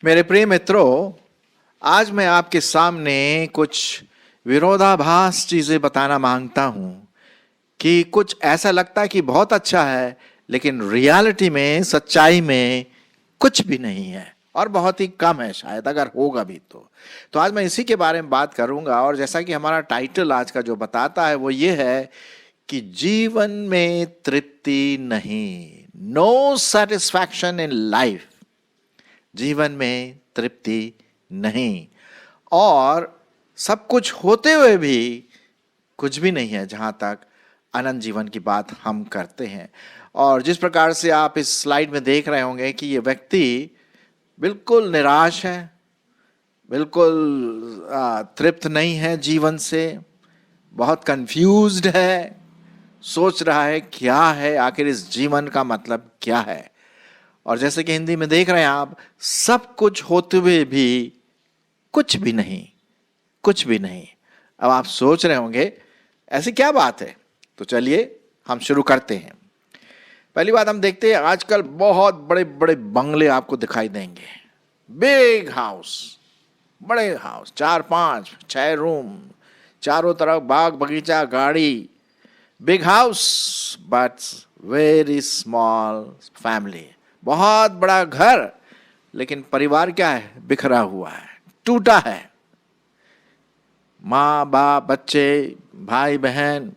मेरे प्रिय मित्रों, आज मैं आपके सामने कुछ विरोधाभास चीजें बताना मांगता हूं कि कुछ ऐसा लगता है कि बहुत अच्छा है, लेकिन रियलिटी में, सच्चाई में कुछ भी नहीं है और बहुत ही कम है, शायद अगर होगा भी तो आज मैं इसी के बारे में बात करूंगा। और जैसा कि हमारा टाइटल आज का जो बताता है वो ये है कि जीवन में तृप्ति नहीं, नो सेटिस्फैक्शन इन लाइफ। जीवन में तृप्ति नहीं, और सब कुछ होते हुए भी कुछ भी नहीं है जहां तक अनंत जीवन की बात हम करते हैं। और जिस प्रकार से आप इस स्लाइड में देख रहे होंगे कि ये व्यक्ति बिल्कुल निराश है, बिल्कुल तृप्त नहीं है जीवन से, बहुत कंफ्यूज्ड है, सोच रहा है क्या है आखिर इस जीवन का मतलब क्या है। और जैसे कि हिंदी में देख रहे हैं आप, सब कुछ होते हुए भी कुछ भी नहीं, कुछ भी नहीं। अब आप सोच रहे होंगे ऐसी क्या बात है, तो चलिए हम शुरू करते हैं। पहली बात हम देखते हैं, आजकल बहुत बड़े बड़े बंगले आपको दिखाई देंगे, बिग हाउस, बड़े हाउस, 4 5 6 रूम, चारों तरफ बाग बगीचा, गाड़ी, big house but very small family. बहुत बड़ा घर, लेकिन परिवार क्या है? बिखरा हुआ है, टूटा है। माँ बाप, बच्चे, भाई बहन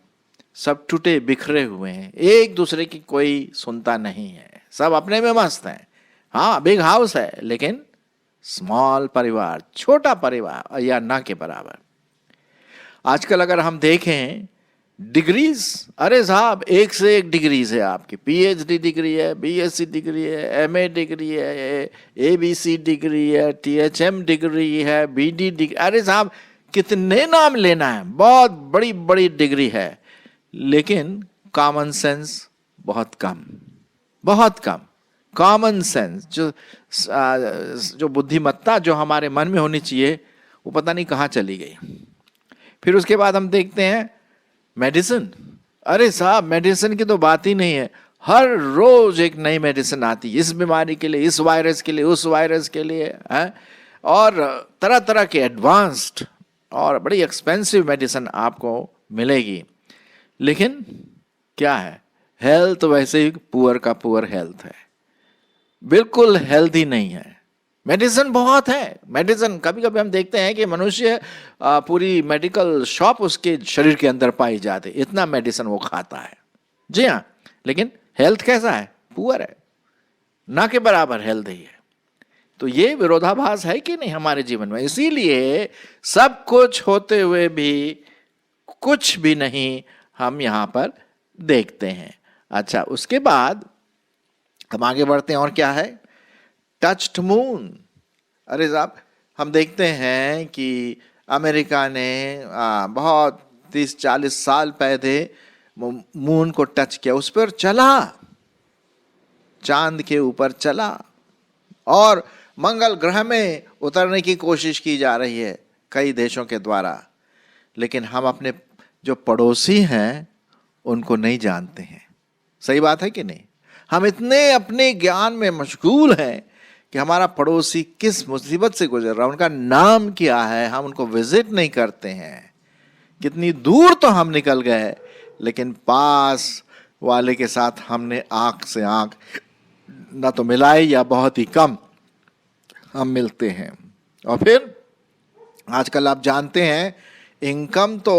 सब टूटे बिखरे हुए हैं, एक दूसरे की कोई सुनता नहीं है, सब अपने में मस्त हैं। हाँ, बिग हाउस है लेकिन स्मॉल परिवार, छोटा परिवार या ना के बराबर। आजकल अगर हम देखें डिग्रीज, अरे साहब एक से एक डिग्रीज है आपकी, पीएचडी डिग्री है, बीएससी डिग्री है, एमए डिग्री है, एबीसी डिग्री है, टीएचएम डिग्री है, बीडी डिग्री, अरे साहब कितने नाम लेना है, बहुत बड़ी बड़ी डिग्री है, लेकिन कॉमन सेंस बहुत कम, बहुत कम। कॉमन सेंस, जो बुद्धिमत्ता जो हमारे मन में होनी चाहिए, वो पता नहीं कहाँ चली गई। फिर उसके बाद हम देखते हैं मेडिसिन। अरे साहब मेडिसिन की तो बात ही नहीं है, हर रोज एक नई मेडिसिन आती है, इस बीमारी के लिए, इस वायरस के लिए, उस वायरस के लिए है, और तरह तरह के एडवांस्ड और बड़ी एक्सपेंसिव मेडिसिन आपको मिलेगी। लेकिन क्या है, हेल्थ वैसे ही पुअर का पुअर हेल्थ है, बिल्कुल हेल्थी नहीं है। मेडिसिन बहुत है, मेडिसिन कभी कभी हम देखते हैं कि मनुष्य पूरी मेडिकल शॉप उसके शरीर के अंदर पाई जाती, इतना मेडिसिन वो खाता है। जी हाँ, लेकिन हेल्थ कैसा है? पुअर है, ना के बराबर हेल्थी है। तो ये विरोधाभास है कि नहीं हमारे जीवन में? इसीलिए सब कुछ होते हुए भी कुछ भी नहीं हम यहां पर देखते हैं। अच्छा, उसके बाद हम आगे बढ़ते हैं, और क्या है? Touched moon. अरे साहब हम देखते हैं कि अमेरिका ने बहुत 30-40 साल पहले मून को टच किया, उस पर चला, चांद के ऊपर चला, और मंगल ग्रह में उतरने की कोशिश की जा रही है कई देशों के द्वारा। लेकिन हम अपने जो पड़ोसी हैं उनको नहीं जानते हैं। सही बात है कि नहीं? हम इतने अपने ज्ञान में मशगूल हैं कि हमारा पड़ोसी किस मुसीबत से गुजर रहा है, उनका नाम क्या है, हम उनको विजिट नहीं करते हैं। कितनी दूर तो हम निकल गए, लेकिन पास वाले के साथ हमने आंख से आंख ना तो मिलाई, या बहुत ही कम हम मिलते हैं। और फिर आजकल आप जानते हैं इनकम तो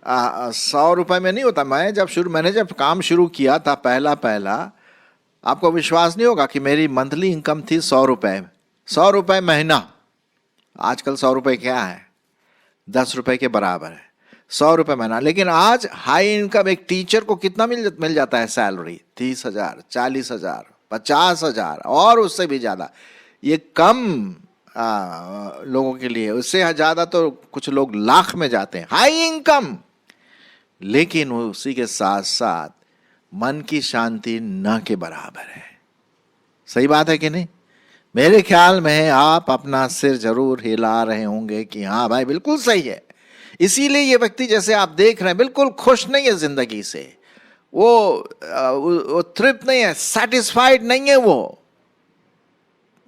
100 रुपए में नहीं होता। मैंने जब काम शुरू किया था पहला, आपको विश्वास नहीं होगा कि मेरी मंथली इनकम थी 100 रुपए, 100 रुपए महीना। आजकल 100 रुपए क्या है? 10 रुपए के बराबर है, 100 रुपए महीना। लेकिन आज हाई इनकम एक टीचर को कितना मिल जाता है सैलरी? 30,000, 40,000, 50,000 और उससे भी ज्यादा। ये कम लोगों के लिए, उससे ज्यादा तो कुछ लोग लाख में जाते हैं, हाई इनकम। लेकिन उसी के साथ साथ मन की शांति न के बराबर है। सही बात है कि नहीं? मेरे ख्याल में आप अपना सिर जरूर हिला रहे होंगे कि हाँ भाई बिल्कुल सही है। इसीलिए ये व्यक्ति जैसे आप देख रहे हैं बिल्कुल खुश नहीं है जिंदगी से, वो तृप्त नहीं है, सेटिस्फाइड नहीं है वो।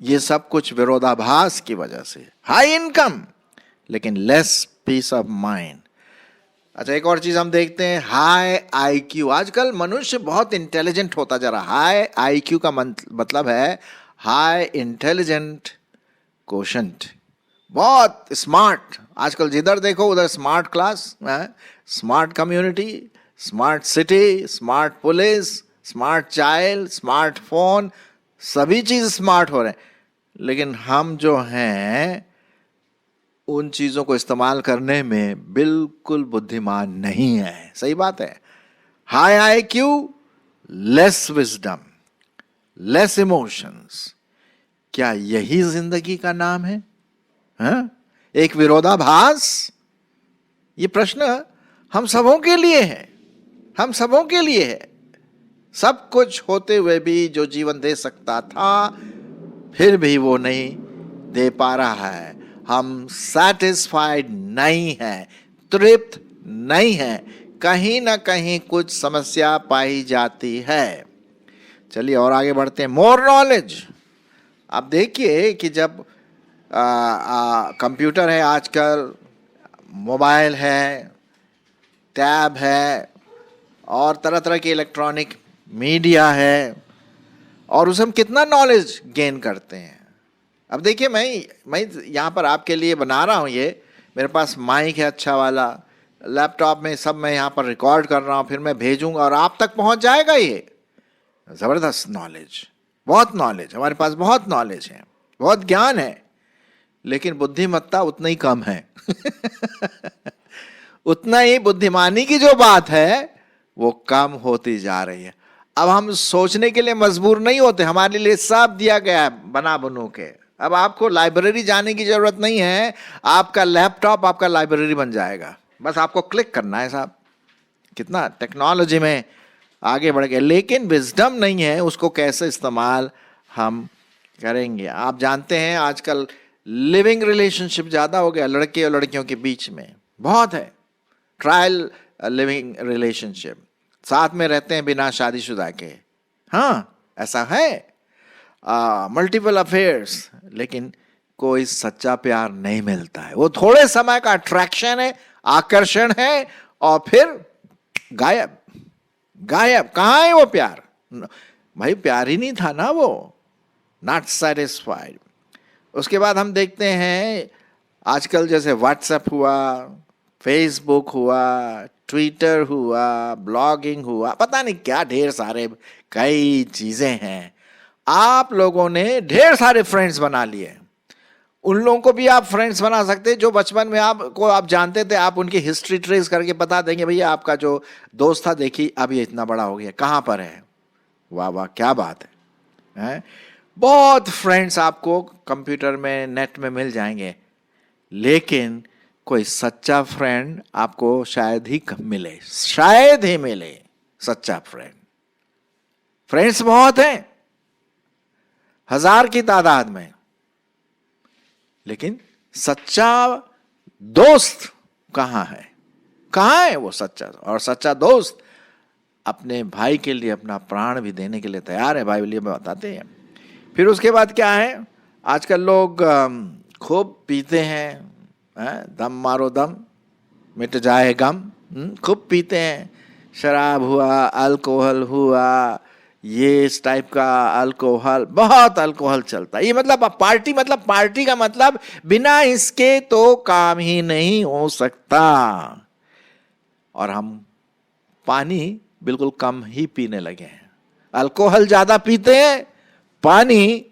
ये सब कुछ विरोधाभास की वजह से। हाई इनकम लेकिन लेस पीस ऑफ माइंड। अच्छा, एक और चीज हम देखते हैं, हाई आईक्यू। आजकल मनुष्य बहुत इंटेलिजेंट होता जा रहा। हाई आईक्यू का मतलब है हाई इंटेलिजेंट कोशेंट, बहुत स्मार्ट। आजकल जिधर देखो उधर smart class, smart community, smart city, smart police, smart child, smart phone, सभी चीज स्मार्ट हो रहे हैं। लेकिन हम जो हैं उन चीजों को इस्तेमाल करने में बिल्कुल बुद्धिमान नहीं है। सही बात है। High IQ, less wisdom, less emotions, क्या यही जिंदगी का नाम है? हाँ? एक विरोधाभास। ये प्रश्न हम सबों के लिए है, हम सबों के लिए है। सब कुछ होते हुए भी जो जीवन दे सकता था फिर भी वो नहीं दे पा रहा है। हम सैटिस्फाइड नहीं है, तृप्त नहीं है, कहीं ना कहीं कुछ समस्या पाई जाती है। चलिए और आगे बढ़ते हैं। More knowledge. आप देखिए कि जब कंप्यूटर है, आजकल मोबाइल है, टैब है और तरह तरह के इलेक्ट्रॉनिक मीडिया है, और उससे हम कितना नॉलेज गेन करते हैं। अब देखिए, मैं यहाँ पर आपके लिए बना रहा हूँ, ये मेरे पास माइक है अच्छा वाला, लैपटॉप में सब मैं यहाँ पर रिकॉर्ड कर रहा हूँ, फिर मैं भेजूंगा और आप तक पहुँच जाएगा। ये ज़बरदस्त नॉलेज, बहुत नॉलेज, हमारे पास बहुत नॉलेज है, बहुत ज्ञान है, लेकिन बुद्धिमत्ता उतना ही कम है। उतना ही बुद्धिमानी की जो बात है वो कम होती जा रही है। अब हम सोचने के लिए मजबूर नहीं होते, हमारे लिए सब दिया गया है बना बनू के। अब आपको लाइब्रेरी जाने की जरूरत नहीं है, आपका लैपटॉप आपका लाइब्रेरी बन जाएगा, बस आपको क्लिक करना है। साहब कितना टेक्नोलॉजी में आगे बढ़ गए, लेकिन विजडम नहीं है, उसको कैसे इस्तेमाल हम करेंगे। आप जानते हैं आजकल लिविंग रिलेशनशिप ज़्यादा हो गया लड़के और लड़कियों के बीच में, बहुत है। ट्रायल लिविंग रिलेशनशिप, साथ में रहते हैं बिना शादीशुदा के। हाँ, ऐसा है। मल्टीपल अफेयर्स, लेकिन कोई सच्चा प्यार नहीं मिलता है। वो थोड़े समय का अट्रैक्शन है, आकर्षण है, और फिर गायब गायब। कहाँ है वो प्यार? भाई प्यार ही नहीं था ना वो, नॉट सेटिस्फाइड। उसके बाद हम देखते हैं आजकल जैसे व्हाट्सएप हुआ, फेसबुक हुआ, ट्विटर हुआ, ब्लॉगिंग हुआ, पता नहीं क्या ढेर सारे कई चीजें हैं। आप लोगों ने ढेर सारे फ्रेंड्स बना लिए। उन लोगों को भी आप फ्रेंड्स बना सकते हैं जो बचपन में आप जानते थे। आप उनकी हिस्ट्री ट्रेस करके बता देंगे, भैया आपका जो दोस्त था देखिए अब ये इतना बड़ा हो गया, कहाँ पर है। वाह वाह, क्या बात है? बहुत फ्रेंड्स आपको कंप्यूटर में, नेट में मिल जाएंगे, लेकिन कोई सच्चा फ्रेंड आपको शायद ही मिले, शायद ही मिले सच्चा फ्रेंड। फ्रेंड्स बहुत हैं, 1000 की तादाद में, लेकिन सच्चा दोस्त कहाँ है? कहाँ है वो सच्चा? और सच्चा दोस्त अपने भाई के लिए अपना प्राण भी देने के लिए तैयार है, बाइबल में बताते हैं। फिर उसके बाद क्या है, आजकल लोग खूब पीते हैं, दम मारो दम मिट जाए गम, खूब पीते हैं। शराब हुआ, अल्कोहल हुआ, ये इस टाइप का अल्कोहल, बहुत अल्कोहल चलता है। ये मतलब पार्टी का मतलब बिना इसके तो काम ही नहीं हो सकता। और हम पानी बिल्कुल कम ही पीने लगे हैं, अल्कोहल ज्यादा पीते हैं, पानी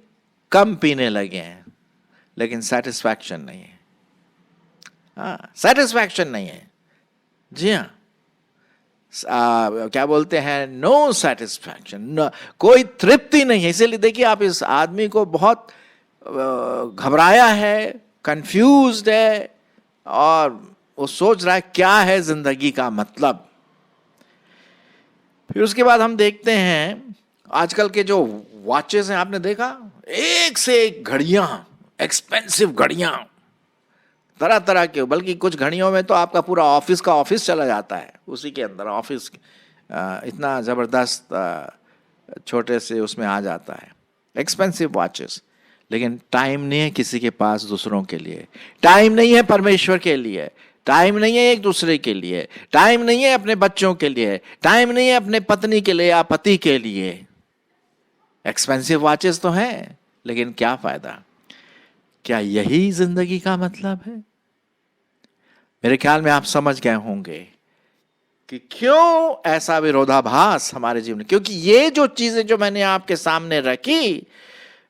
कम पीने लगे हैं, लेकिन सेटिस्फैक्शन नहीं है। हाँ, सेटिस्फैक्शन नहीं है। जी हाँ, क्या बोलते हैं, नो सेटिस्फैक्शन, कोई तृप्ति नहीं है। इसीलिए देखिए आप इस आदमी को बहुत घबराया है, कंफ्यूज्ड है, और वो सोच रहा है क्या है जिंदगी का मतलब। फिर उसके बाद हम देखते हैं आजकल के जो वॉचेस हैं, आपने देखा एक से एक घड़ियां, एक्सपेंसिव घड़ियां, तरह तरह के, बल्कि कुछ घड़ियों में तो आपका पूरा ऑफिस का ऑफिस चला जाता है, उसी के अंदर ऑफिस इतना ज़बरदस्त छोटे से उसमें आ जाता है, एक्सपेंसिव वॉचेस। लेकिन टाइम नहीं है किसी के पास दूसरों के लिए, टाइम नहीं है परमेश्वर के लिए, टाइम नहीं है एक दूसरे के लिए, टाइम नहीं है अपने बच्चों के लिए, टाइम नहीं है अपने पत्नी के लिए या पति के लिए। एक्सपेंसिव वॉचेस तो हैं, लेकिन क्या फायदा? क्या यही जिंदगी का मतलब है? मेरे ख्याल में आप समझ गए होंगे कि क्यों ऐसा विरोधाभास हमारे जीवन में। क्योंकि ये जो चीजें जो मैंने आपके सामने रखी,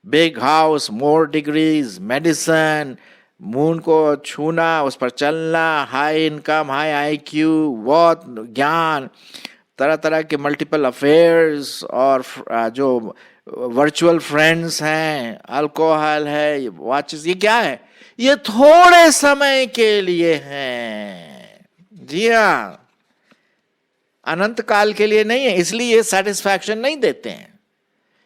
बिग हाउस, मोर डिग्रीज, मेडिसिन, मून को छूना, उस पर चलना, हाई इनकम, हाई आईक्यू, बहुत ज्ञान, तरह तरह के मल्टीपल अफेयर्स, और जो वर्चुअल फ्रेंड्स हैं, अल्कोहल है, वॉचेस, ये क्या है? ये थोड़े समय के लिए हैं। जी हाँ, अनंत काल के लिए नहीं है। इसलिए ये सेटिस्फैक्शन नहीं देते हैं,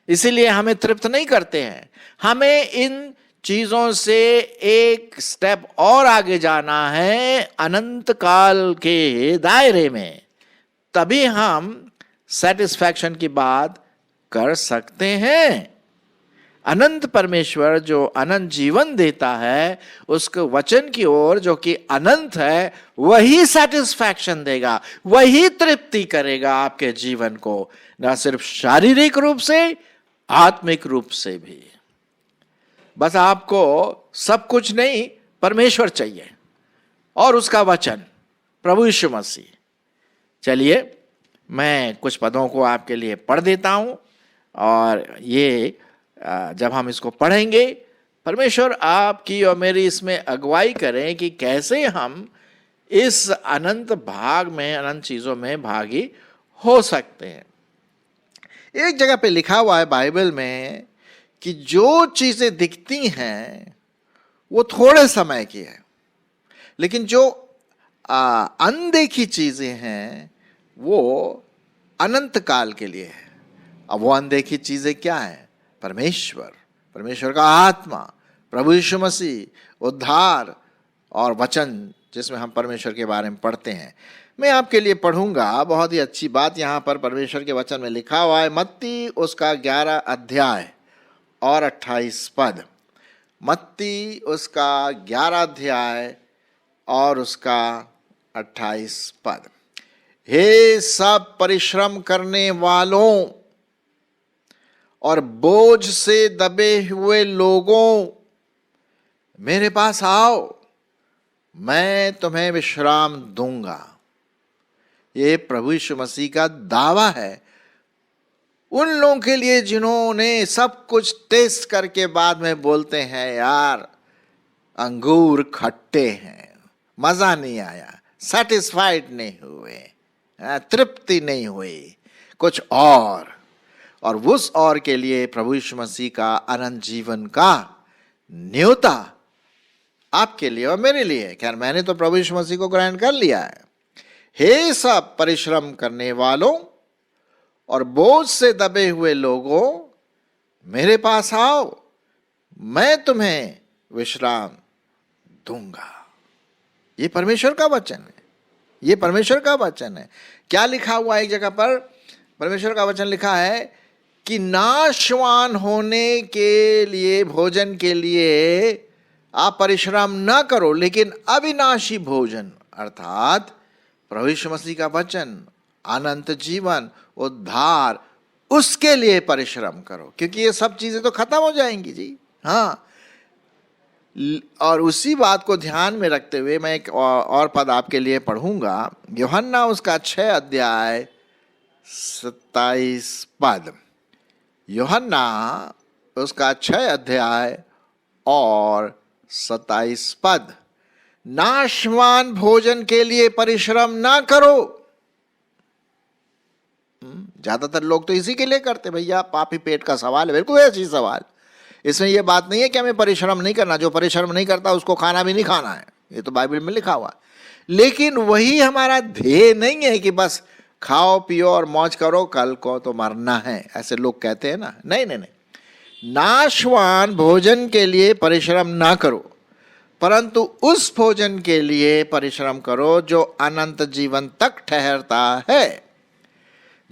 इसीलिए हमें तृप्त नहीं करते हैं। हमें इन चीजों से एक स्टेप और आगे जाना है, अनंत काल के दायरे में, तभी हम सेटिस्फैक्शन की बात कर सकते हैं। अनंत परमेश्वर जो अनंत जीवन देता है, उसके वचन की ओर जो कि अनंत है, वही सेटिस्फैक्शन देगा, वही तृप्ति करेगा आपके जीवन को, ना सिर्फ शारीरिक रूप से, आत्मिक रूप से भी। बस आपको सब कुछ नहीं, परमेश्वर चाहिए और उसका वचन, प्रभु यीशु मसीह। चलिए मैं कुछ पदों को आपके लिए पढ़ देता हूं, और ये जब हम इसको पढ़ेंगे, परमेश्वर आपकी और मेरी इसमें अगुवाई करें कि कैसे हम इस अनंत भाग में, अनंत चीजों में भागी हो सकते हैं। एक जगह पे लिखा हुआ है बाइबल में कि जो चीजें दिखती हैं वो थोड़े समय की है, लेकिन जो अनदेखी चीजें हैं वो अनंत काल के लिए है। अब वो अनदेखी चीजें क्या है? परमेश्वर, परमेश्वर का आत्मा, प्रभु यीशु मसीह, उद्धार और वचन, जिसमें हम परमेश्वर के बारे में पढ़ते हैं। मैं आपके लिए पढ़ूंगा, बहुत ही अच्छी बात यहाँ पर परमेश्वर के वचन में लिखा हुआ है। मत्ती उसका 11 अध्याय और 28 पद। मत्ती उसका 11 अध्याय और उसका 28 पद। हे सब परिश्रम करने वालों और बोझ से दबे हुए लोगों, मेरे पास आओ, मैं तुम्हें विश्राम दूंगा। ये प्रभु यीशु मसीह का दावा है उन लोगों के लिए जिन्होंने सब कुछ टेस्ट करके बाद में बोलते हैं, यार अंगूर खट्टे हैं, मजा नहीं आया, सेटिस्फाइड नहीं हुए, तृप्ति नहीं हुई, कुछ और उस और के लिए प्रभु यीशु मसीह का अनंत जीवन का न्योता आपके लिए और मेरे लिए। खैर मैंने तो प्रभु यीशु मसीह को ग्रहण कर लिया है। हे सब परिश्रम करने वालों और बोझ से दबे हुए लोगों, मेरे पास आओ, मैं तुम्हें विश्राम दूंगा। ये परमेश्वर का वचन है, ये परमेश्वर का वचन है। क्या लिखा हुआ है? एक जगह पर परमेश्वर का वचन लिखा है कि नाशवान होने के लिए, भोजन के लिए आप परिश्रम ना करो, लेकिन अविनाशी भोजन अर्थात प्रभु यीशु मसीह का वचन, अनंत जीवन, उद्धार, उसके लिए परिश्रम करो, क्योंकि ये सब चीजें तो खत्म हो जाएंगी जी। हाँ, और उसी बात को ध्यान में रखते हुए मैं एक और पद आपके लिए पढ़ूंगा। यूहन्ना उसका 6 अध्याय 27 पद। यूहन्ना उसका 6 अध्याय और 27 पद। नाशवान भोजन के लिए परिश्रम ना करो। ज्यादातर लोग तो इसी के लिए करते, भैया पापी पेट का सवाल है, बिल्कुल ऐसी सवाल। इसमें यह बात नहीं है कि हमें परिश्रम नहीं करना, जो परिश्रम नहीं करता उसको खाना भी नहीं खाना है, ये तो बाइबल में लिखा हुआ। लेकिन वही हमारा ध्येय नहीं है कि बस खाओ पियो और मौज करो, कल को तो मरना है, ऐसे लोग कहते हैं ना। नहीं नहीं नहीं, नाशवान भोजन के लिए परिश्रम ना करो, परंतु उस भोजन के लिए परिश्रम करो जो अनंत जीवन तक ठहरता है,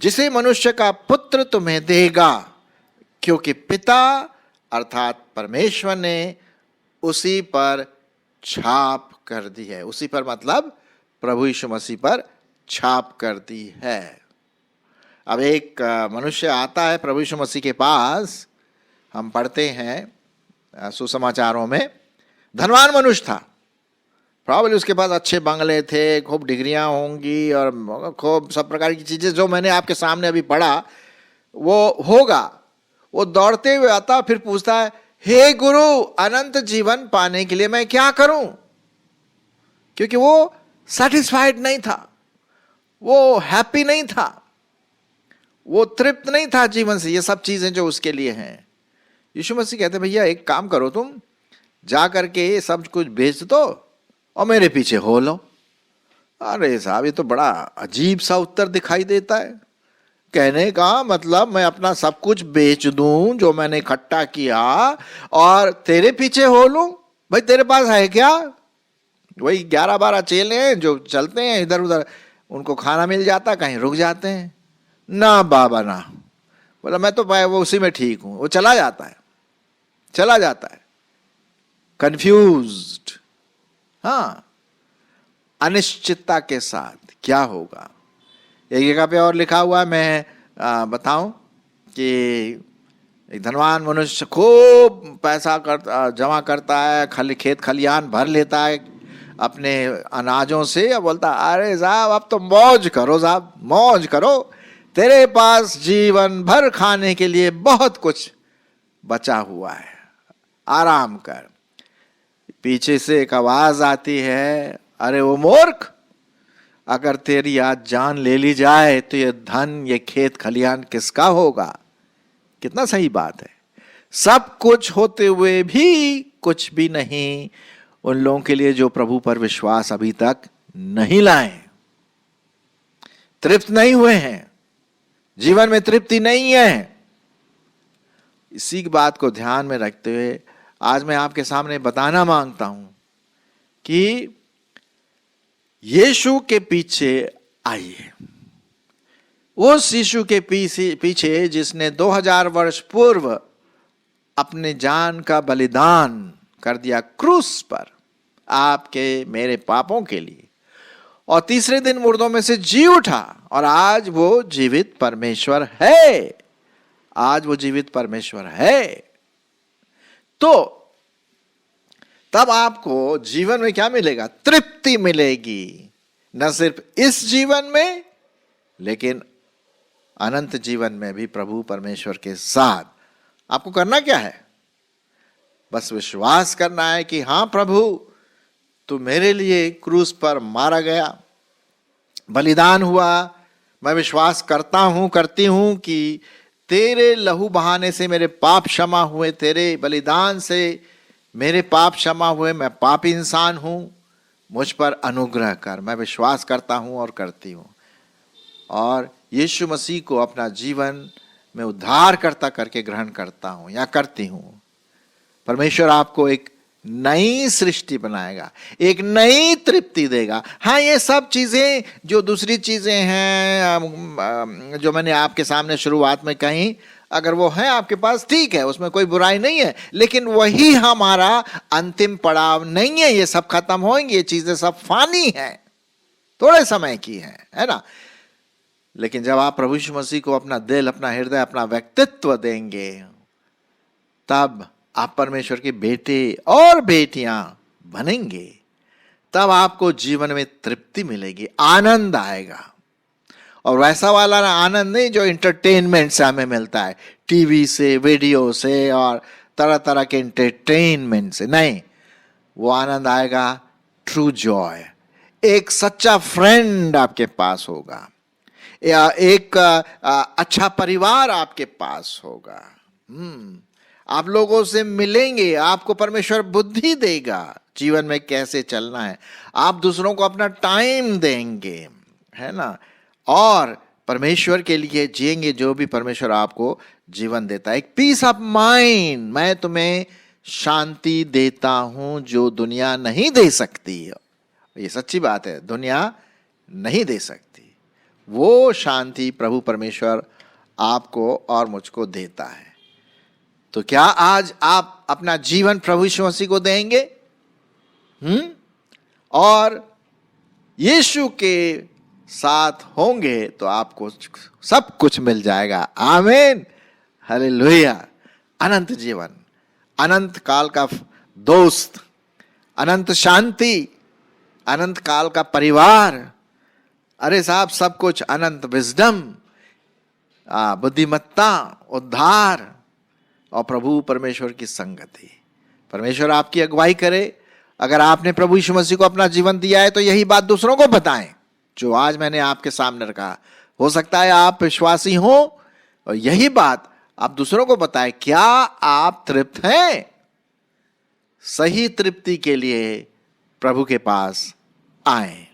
जिसे मनुष्य का पुत्र तुम्हें देगा, क्योंकि पिता अर्थात परमेश्वर ने उसी पर छाप कर दी है। उसी पर मतलब प्रभु यीशु मसीह पर छाप कर दी है। अब एक मनुष्य आता है प्रभु यीशु मसीह के पास, हम पढ़ते हैं सुसमाचारों में, धनवान मनुष्य था, प्रॉब्लम उसके पास अच्छे बंगले थे, खूब डिग्रियां होंगी और खूब सब प्रकार की चीज़ें जो मैंने आपके सामने अभी पढ़ा वो होगा। वो दौड़ते हुए आता, फिर पूछता है, हे गुरु, अनंत जीवन पाने के लिए मैं क्या करूं? क्योंकि वो सेटिस्फाइड नहीं था, वो हैप्पी नहीं था, वो तृप्त नहीं था जीवन से, ये सब चीजें जो उसके लिए हैं। यीशु मसीह कहते, भैया एक काम करो, तुम जा करके ये सब कुछ बेच दो और मेरे पीछे हो लो। अरे साहब, ये तो बड़ा अजीब सा उत्तर दिखाई देता है। कहने का मतलब मैं अपना सब कुछ बेच दूं जो मैंने इकट्ठा किया और तेरे पीछे हो लूं? भाई तेरे पास है क्या? वही 11-12 चेले हैं जो चलते हैं इधर उधर, उनको खाना मिल जाता, कहीं रुक जाते हैं। ना बाबा ना, बोला मैं तो वो उसी में ठीक हूं। वो चला जाता है कंफ्यूज्ड, हाँ, अनिश्चितता के साथ क्या होगा। एक जगह पे और लिखा हुआ है, मैं बताऊं कि एक धनवान मनुष्य खूब पैसा जमा करता है, खाली खेत खलियान भर लेता है अपने अनाजों से, और बोलता अरे साहब अब तो मौज करो साहब, मौज करो, तेरे पास जीवन भर खाने के लिए बहुत कुछ बचा हुआ है, आराम कर। पीछे से एक आवाज आती है, अरे वो मूर्ख, अगर तेरी आज जान ले ली जाए तो ये धन, ये खेत खलियान किसका होगा? कितना सही बात है। सब कुछ होते हुए भी कुछ भी नहीं उन लोगों के लिए जो प्रभु पर विश्वास अभी तक नहीं लाए, तृप्त नहीं हुए हैं, जीवन में तृप्ति नहीं है। इसी की बात को ध्यान में रखते हुए आज मैं आपके सामने बताना मांगता हूं कि यीशु के पीछे आइए। उस यीशु के पीछे जिसने 2000 वर्ष पूर्व अपने जान का बलिदान कर दिया क्रूस पर आपके मेरे पापों के लिए, और तीसरे दिन मुर्दों में से जी उठा, और आज वो जीवित परमेश्वर है। आज वो जीवित परमेश्वर है। तो तब आपको जीवन में क्या मिलेगा? तृप्ति मिलेगी, न सिर्फ इस जीवन में लेकिन अनंत जीवन में भी प्रभु परमेश्वर के साथ। आपको करना क्या है? बस विश्वास करना है कि हां प्रभु, तू मेरे लिए क्रूस पर मारा गया, बलिदान हुआ। मैं विश्वास करता हूं, करती हूं कि तेरे लहू बहाने से मेरे पाप क्षमा हुए, तेरे बलिदान से मेरे पाप क्षमा हुए। मैं पापी इंसान हूं, मुझ पर अनुग्रह कर। मैं विश्वास करता हूं और करती हूं, और यीशु मसीह को अपना जीवन में उद्धारकर्ता करके ग्रहण करता हूं या करती हूं। परमेश्वर आपको एक नई सृष्टि बनाएगा, एक नई तृप्ति देगा। हाँ, ये सब चीजें जो दूसरी चीजें हैं जो मैंने आपके सामने शुरुआत में कही, अगर वो है आपके पास, ठीक है, उसमें कोई बुराई नहीं है, लेकिन वही हमारा अंतिम पड़ाव नहीं है। ये सब खत्म होंगे, ये चीजें सब फानी हैं, थोड़े समय की है ना। लेकिन जब आप प्रभु यीशु मसीह को अपना दिल, अपना हृदय, अपना व्यक्तित्व देंगे, तब आप परमेश्वर के बेटे और बेटियां बनेंगे। तब आपको जीवन में तृप्ति मिलेगी, आनंद आएगा। और वैसा वाला आनंद नहीं जो एंटरटेनमेंट से हमें मिलता है, टीवी से, वीडियो से और तरह तरह के एंटरटेनमेंट से नहीं। वो आनंद आएगा ट्रू जॉय। एक सच्चा फ्रेंड आपके पास होगा, या एक अच्छा परिवार आपके पास होगा। आप लोगों से मिलेंगे, आपको परमेश्वर बुद्धि देगा जीवन में कैसे चलना है। आप दूसरों को अपना टाइम देंगे, है ना, और परमेश्वर के लिए जिएंगे जो भी परमेश्वर आपको जीवन देता है। एक पीस ऑफ माइंड। मैं तुम्हें शांति देता हूं जो दुनिया नहीं दे सकती। ये सच्ची बात है, दुनिया नहीं दे सकती। वो शांति प्रभु परमेश्वर आपको और मुझको देता है। तो क्या आज आप अपना जीवन प्रभु यीशु मसीह को देंगे? और यीशु के साथ होंगे तो आपको सब कुछ मिल जाएगा। आमीन, हालेलुया। अनंत जीवन, अनंत काल का दोस्त, अनंत शांति, अनंत काल का परिवार, अरे साहब सब कुछ, अनंत विजडम, बुद्धिमत्ता, उद्धार और प्रभु परमेश्वर की संगति। परमेश्वर आपकी अगुवाई करे। अगर आपने प्रभु यीशु मसीह को अपना जीवन दिया है तो यही बात दूसरों को बताएं जो आज मैंने आपके सामने रखा। हो सकता है आप विश्वासी हो और यही बात आप दूसरों को बताएं। क्या आप तृप्त हैं? सही तृप्ति के लिए प्रभु के पास आएं।